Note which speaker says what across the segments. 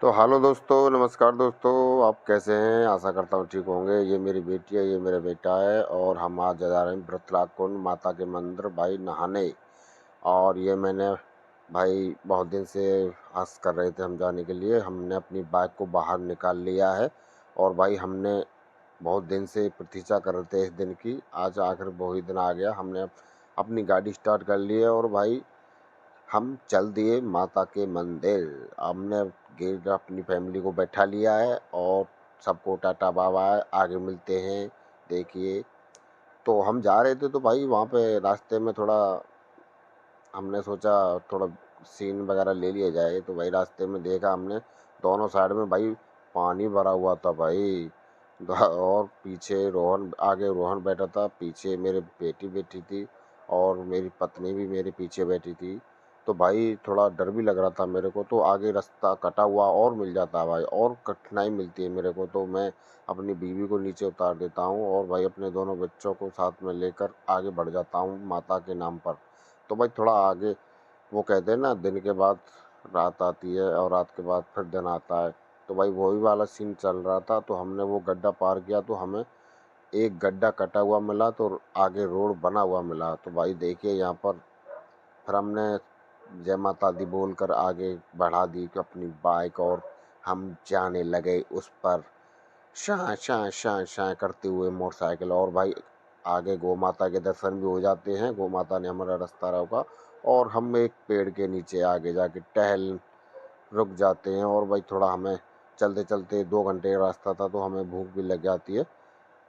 Speaker 1: तो हेलो दोस्तों, नमस्कार दोस्तों। आप कैसे हैं? आशा करता हूँ ठीक होंगे। ये मेरी बेटी है, ये मेरा बेटा है और हम आज जा रहे हैं भृतला कुंड माता के मंदिर भाई नहाने। और ये मैंने भाई बहुत दिन से आस कर रहे थे हम जाने के लिए। हमने अपनी बाइक को बाहर निकाल लिया है और भाई हमने बहुत दिन से प्रतीक्षा कर रहे थे इस दिन की। आज आखिर वही दिन आ गया। हमने अपनी गाड़ी स्टार्ट कर ली है और भाई हम चल दिए माता के मंदिर। हमने गेट अपनी फैमिली को बैठा लिया है और सबको टाटा बाबा, आगे मिलते हैं। देखिए, तो हम जा रहे थे तो भाई वहाँ पे रास्ते में थोड़ा हमने सोचा थोड़ा सीन वगैरह ले लिया जाए। तो भाई रास्ते में देखा हमने दोनों साइड में भाई पानी भरा हुआ था भाई। और पीछे रोहन, आगे रोहन बैठा था, पीछे मेरी बेटी बैठी थी और मेरी पत्नी भी मेरे पीछे बैठी थी। तो भाई थोड़ा डर भी लग रहा था मेरे को। तो आगे रास्ता कटा हुआ और मिल जाता है भाई, और कठिनाई मिलती है मेरे को। तो मैं अपनी बीवी को नीचे उतार देता हूँ और भाई अपने दोनों बच्चों को साथ में लेकर आगे बढ़ जाता हूँ माता के नाम पर। तो भाई थोड़ा आगे, वो कहते हैं ना, दिन के बाद रात आती है और रात के बाद फिर दिन आता है। तो भाई वही वाला सीन चल रहा था। तो हमने वो गड्ढा पार किया तो हमें एक गड्ढा कटा हुआ मिला, तो आगे रोड बना हुआ मिला। तो भाई देखिए यहाँ पर फिर हमने जय माता दी बोलकर आगे बढ़ा दी कि अपनी बाइक, और हम जाने लगे उस पर शां शां शां शां करते हुए मोटरसाइकिल। और भाई आगे गौ माता के दर्शन भी हो जाते हैं। गौ माता ने हमारा रास्ता रोका और हम एक पेड़ के नीचे आगे जाके टहल रुक जाते हैं। और भाई थोड़ा हमें चलते चलते 2 घंटे का रास्ता था तो हमें भूख भी लग जाती है।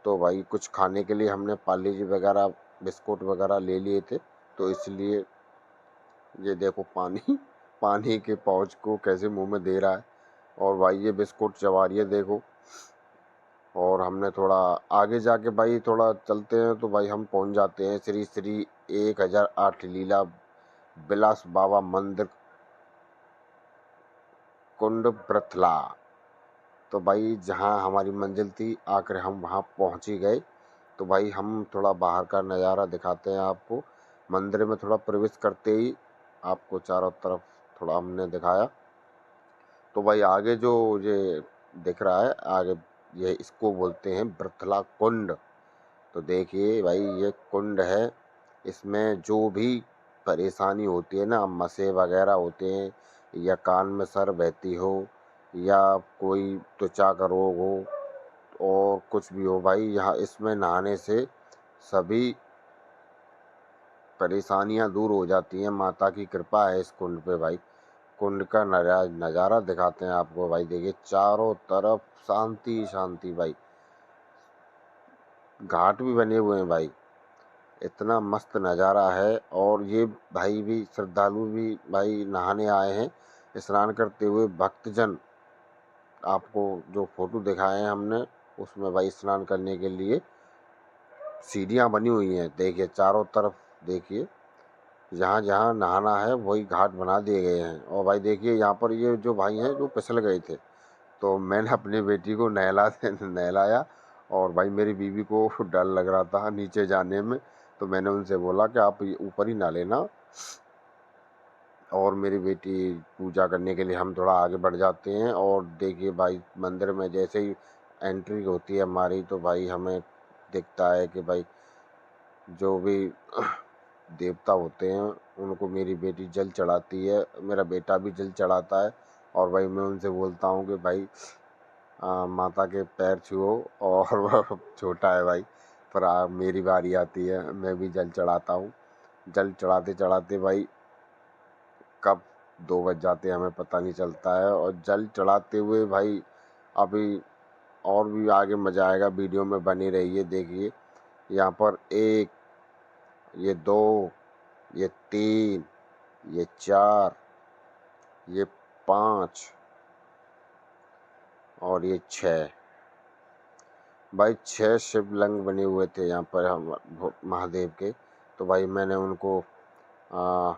Speaker 1: तो भाई कुछ खाने के लिए हमने पार्ले जी वगैरह, बिस्कुट वगैरह ले लिए थे। तो इसलिए ये देखो पानी पानी के पाउच को कैसे मुंह में दे रहा है। और भाई ये बिस्कुट चबा रही है देखो। और हमने थोड़ा आगे जाके भाई थोड़ा चलते हैं तो भाई हम पहुंच जाते हैं श्री श्री 1008 लीला बिलास बाबा मंदिर कुंड प्रथला। तो भाई जहां हमारी मंजिल थी आकर हम वहां पहुंच ही गए। तो भाई हम थोड़ा बाहर का नज़ारा दिखाते हैं आपको। मंदिर में थोड़ा प्रवेश करते ही आपको चारों तरफ थोड़ा हमने दिखाया। तो भाई आगे जो ये दिख रहा है आगे, ये इसको बोलते हैं बृथला कुंड। तो देखिए भाई ये कुंड है। इसमें जो भी परेशानी होती है ना, मसे वगैरह होते हैं, या कान में सर बहती हो, या कोई त्वचा का रोग हो, और कुछ भी हो भाई, यहाँ इसमें नहाने से सभी परेशानियाँ दूर हो जाती हैं। माता की कृपा है इस कुंड पे भाई। कुंड का नज़ारा दिखाते हैं आपको भाई। देखिए चारों तरफ शांति शांति भाई। घाट भी बने हुए हैं भाई। इतना मस्त नज़ारा है। और ये भाई भी श्रद्धालु भी भाई नहाने आए हैं, स्नान करते हुए भक्तजन। आपको जो फोटो दिखाए हैं हमने उसमें भाई स्नान करने के लिए सीढ़ियाँ बनी हुई हैं। देखिए चारों तरफ, देखिए जहाँ जहाँ नहाना है वही घाट बना दिए गए हैं। और भाई देखिए यहाँ पर ये जो भाई हैं जो फिसल गए थे, तो मैंने अपनी बेटी को नहलाया। और भाई मेरी बीवी को डर लग रहा था नीचे जाने में। तो मैंने उनसे बोला कि आप ऊपर ही ना लेना। और मेरी बेटी पूजा करने के लिए हम थोड़ा आगे बढ़ जाते हैं। और देखिए भाई मंदिर में जैसे ही एंट्री होती है हमारी, तो भाई हमें दिखता है कि भाई जो भी देवता होते हैं उनको मेरी बेटी जल चढ़ाती है, मेरा बेटा भी जल चढ़ाता है। और भाई मैं उनसे बोलता हूँ कि भाई माता के पैर छुओ। और वह छोटा है भाई, पर मेरी बारी आती है, मैं भी जल चढ़ाता हूँ। जल चढ़ाते चढ़ाते भाई कब 2 बज जाते हैं हमें पता नहीं चलता है। और जल चढ़ाते हुए भाई अभी और भी आगे मज़ा आएगा, वीडियो में बनी रहिए। देखिए यहाँ पर 1, ये 2, ये 3, ये 4, ये 5 और ये 6 भाई 6 शिवलिंग बने हुए थे यहाँ पर हम महादेव के। तो भाई मैंने उनको आ,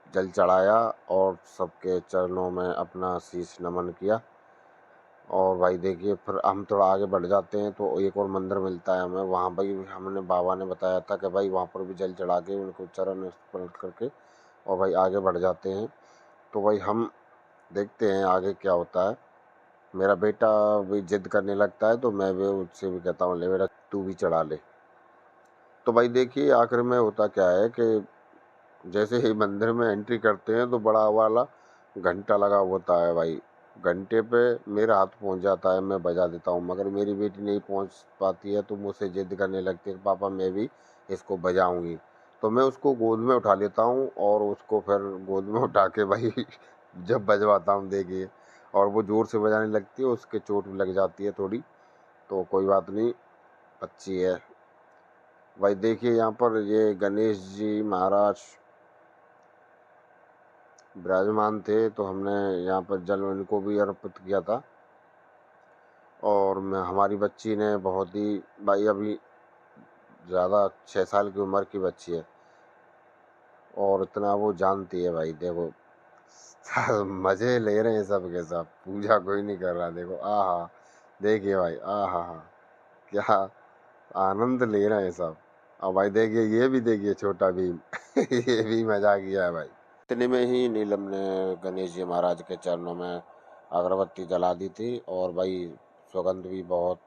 Speaker 1: जल चढ़ाया और सबके चरणों में अपना शीश नमन किया। और भाई देखिए फिर हम थोड़ा आगे बढ़ जाते हैं तो एक और मंदिर मिलता है हमें। वहाँ भाई हमने बाबा ने बताया था कि भाई वहाँ पर भी जल चढ़ा के उनको चरण स्पर्श करके और भाई आगे बढ़ जाते हैं। तो भाई हम देखते हैं आगे क्या होता है। मेरा बेटा भी जिद करने लगता है तो मैं भी उससे भी कहता हूँ ले बेटा तू भी चढ़ा ले। तो भाई देखिए आखिर में होता क्या है कि जैसे ही मंदिर में एंट्री करते हैं तो बड़ा वाला घंटा लगा होता है भाई। घंटे पे मेरा हाथ पहुंच जाता है, मैं बजा देता हूँ, मगर मेरी बेटी नहीं पहुंच पाती है तो मुझसे जिद करने लगती है कि पापा मैं भी इसको बजाऊंगी। तो मैं उसको गोद में उठा लेता हूँ और उसको फिर गोद में उठा के भाई जब बजवाता हूँ देखिए, और वो ज़ोर से बजाने लगती है, उसके चोट भी लग जाती है थोड़ी, तो कोई बात नहीं, अच्छी है। भाई देखिए यहाँ पर ये गणेश जी महाराज विराजमान थे तो हमने यहाँ पर जल उनको भी अर्पित किया था। और मैं हमारी बच्ची ने बहुत ही भाई अभी ज़्यादा 6 साल की उम्र की बच्ची है और इतना वो जानती है भाई देखो। मज़े ले रहे हैं सब के सब, पूजा कोई नहीं कर रहा देखो। आहा देखिए भाई, आहा हा क्या आनंद ले रहे हैं सब। और भाई देखिए ये भी देखिए छोटा भीम ये भी मजा किया है भाई। इतने में ही नीलम ने गणेश जी महाराज के चरणों में अगरबत्ती जला दी थी और भाई सुगंध भी बहुत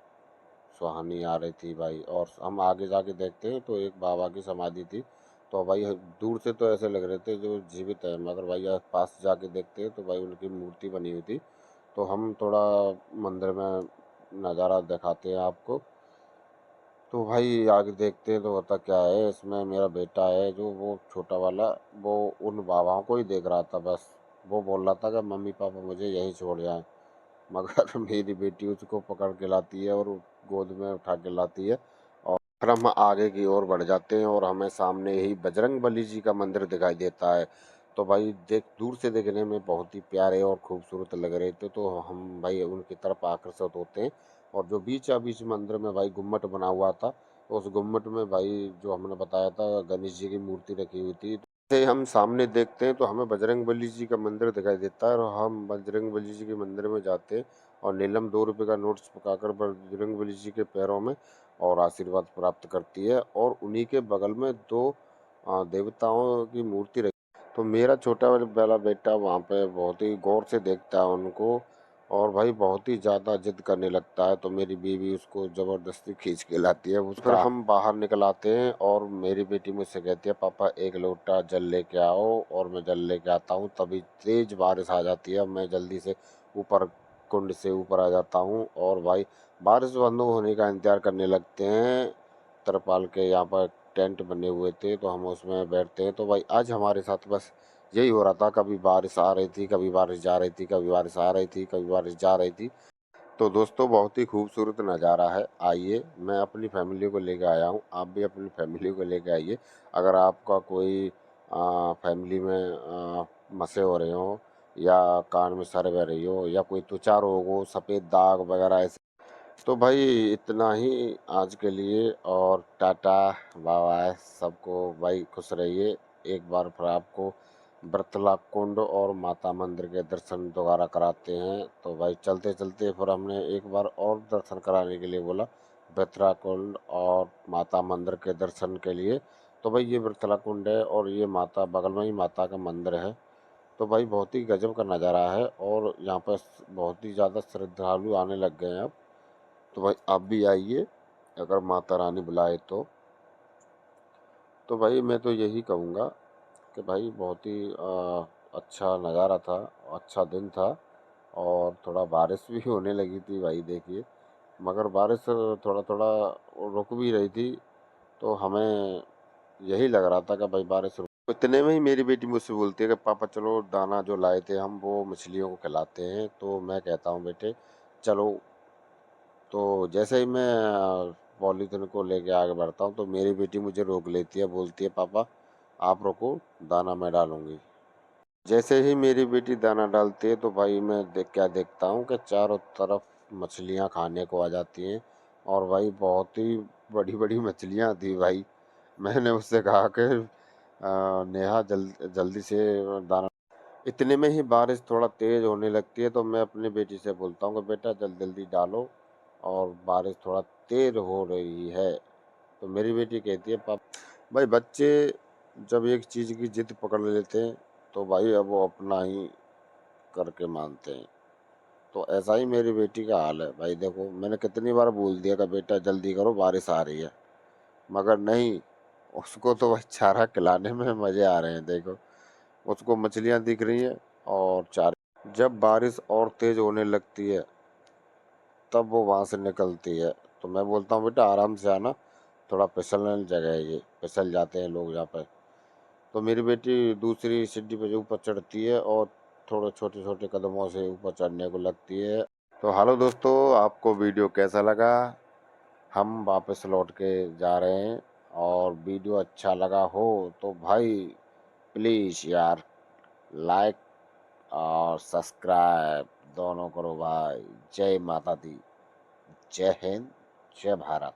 Speaker 1: सुहानी आ रही थी भाई। और हम आगे जाके देखते हैं तो एक बाबा की समाधि थी, तो भाई दूर से तो ऐसे लग रहे थे जो जीवित है, मगर भाई पास जाके देखते हैं तो भाई उनकी मूर्ति बनी हुई थी। तो हम थोड़ा मंदिर में नज़ारा दिखाते हैं आपको। तो भाई आगे देखते हैं तो होता क्या है, इसमें मेरा बेटा है जो वो छोटा वाला, वो उन बाबाओं को ही देख रहा था बस। वो बोल रहा था कि मम्मी पापा मुझे यहीं छोड़ जाएं, मगर मेरी बेटी उसको पकड़ के लाती है और गोद में उठा के लाती है। और फिर हम आगे की ओर बढ़ जाते हैं और हमें सामने ही बजरंग बली जी का मंदिर दिखाई देता है। तो भाई देख दूर से देखने में बहुत ही प्यारे और खूबसूरत लग रहे थे, तो हम भाई उनकी तरफ आकर्षित होते हैं। और जो बीचा बीच मंदिर में भाई गुम्मट बना हुआ था, तो उस गुम्मट में भाई जो हमने बताया था गणेश जी की मूर्ति रखी हुई थी। से हम सामने देखते हैं तो हमें बजरंग बली जी का मंदिर दिखाई देता है और हम बजरंग बली जी के मंदिर में जाते हैं और नीलम 2 रुपये का नोट पकाकर बजरंग बली जी के पैरों में और आशीर्वाद प्राप्त करती है। और उन्हीं के बगल में दो देवताओं की मूर्ति रखी। तो मेरा छोटा वाला बेटा वहाँ पे बहुत ही गौर से देखता है उनको और भाई बहुत ही ज़्यादा जिद करने लगता है, तो मेरी बीवी उसको ज़बरदस्ती खींच के लाती है। उस फिर हम बाहर निकल आते हैं और मेरी बेटी मुझसे कहती है पापा एक लोटा जल लेके आओ, और मैं जल लेके आता हूँ, तभी तेज़ बारिश आ जाती है। मैं जल्दी से ऊपर कुंड से ऊपर आ जाता हूँ और भाई बारिश बंद होने का इंतज़ार करने लगते हैं। तरपाल के यहाँ पर टेंट बने हुए थे तो हम उसमें बैठते हैं। तो भाई आज हमारे साथ बस यही हो रहा था, कभी बारिश आ रही थी, कभी बारिश जा रही थी, कभी बारिश आ रही थी, कभी बारिश जा रही थी। तो दोस्तों बहुत ही खूबसूरत नज़ारा है। आइए मैं अपनी फैमिली को लेकर आया हूँ, आप भी अपनी फैमिली को लेकर आइए। अगर आपका कोई फैमिली में मसे हो रहे हो या कान में सर बह रही हो या कोई त्वचा रोग हो, सफ़ेद दाग वगैरह ऐसे, तो भाई इतना ही आज के लिए और टाटा बाय बाय सबको। भाई खुश रहिए। एक बार फिर आपको व्रतला कुंड और माता मंदिर के दर्शन दोबारा कराते हैं। तो भाई चलते चलते फिर हमने एक बार और दर्शन कराने के लिए बोला व्रतला कुंड और माता मंदिर के दर्शन के लिए। तो भाई ये व्रतला कुंड है और ये माता बगल में ही माता का मंदिर है। तो भाई बहुत ही गजब का नज़ारा है और यहाँ पर बहुत ही ज़्यादा श्रद्धालु आने लग गए हैं अब। तो भाई आप भी आइए अगर माता रानी बुलाए तो। भाई मैं तो यही कहूँगा कि भाई बहुत ही अच्छा नज़ारा था, अच्छा दिन था। और थोड़ा बारिश भी होने लगी थी भाई देखिए, मगर बारिश थोड़ा थोड़ा रुक भी रही थी, तो हमें यही लग रहा था कि भाई बारिश रुक। इतने में ही मेरी बेटी मुझसे बोलती है कि पापा चलो दाना जो लाए थे हम वो मछलियों को खिलाते हैं। तो मैं कहता हूँ बेटे चलो। तो जैसे ही मैं पॉलीथिन को लेके आगे बढ़ता हूँ तो मेरी बेटी मुझे रोक लेती है, बोलती है पापा आप रुको, दाना मैं डालूंगी। जैसे ही मेरी बेटी दाना डालती है तो भाई मैं क्या देखता हूँ कि चारों तरफ मछलियाँ खाने को आ जाती हैं। और भाई बहुत ही बड़ी बड़ी मछलियाँ थी भाई। मैंने उससे कहा कि नेहा जल्दी से दाना। इतने में ही बारिश थोड़ा तेज होने लगती है तो मैं अपनी बेटी से बोलता हूँ कि बेटा जल्दी जल्दी डालो और बारिश थोड़ा तेज हो रही है। तो मेरी बेटी कहती है पापा। भाई बच्चे जब एक चीज़ की जिद पकड़ लेते हैं तो भाई अब वो अपना ही करके मानते हैं। तो ऐसा ही मेरी बेटी का हाल है भाई। देखो मैंने कितनी बार बोल दिया कि बेटा जल्दी करो बारिश आ रही है, मगर नहीं, उसको तो वही चारा खिलाने में मजे आ रहे हैं। देखो उसको मछलियां दिख रही हैं और चारे। जब बारिश और तेज होने लगती है तब वो वहां से निकलती है। तो मैं बोलता हूँ बेटा आराम से आना, थोड़ा फिसलने जगह है, ये फिसल जाते हैं लोग यहाँ पे। तो मेरी बेटी दूसरी सीढ़ी पे जो ऊपर चढ़ती है और थोड़े छोटे छोटे कदमों से ऊपर चढ़ने को लगती है। तो हेलो दोस्तों, आपको वीडियो कैसा लगा? हम वापस लौट के जा रहे हैं, और वीडियो अच्छा लगा हो तो भाई प्लीज़ यार लाइक और सब्सक्राइब दोनों करो भाई। जय माता दी, जय हिंद, जय भारत।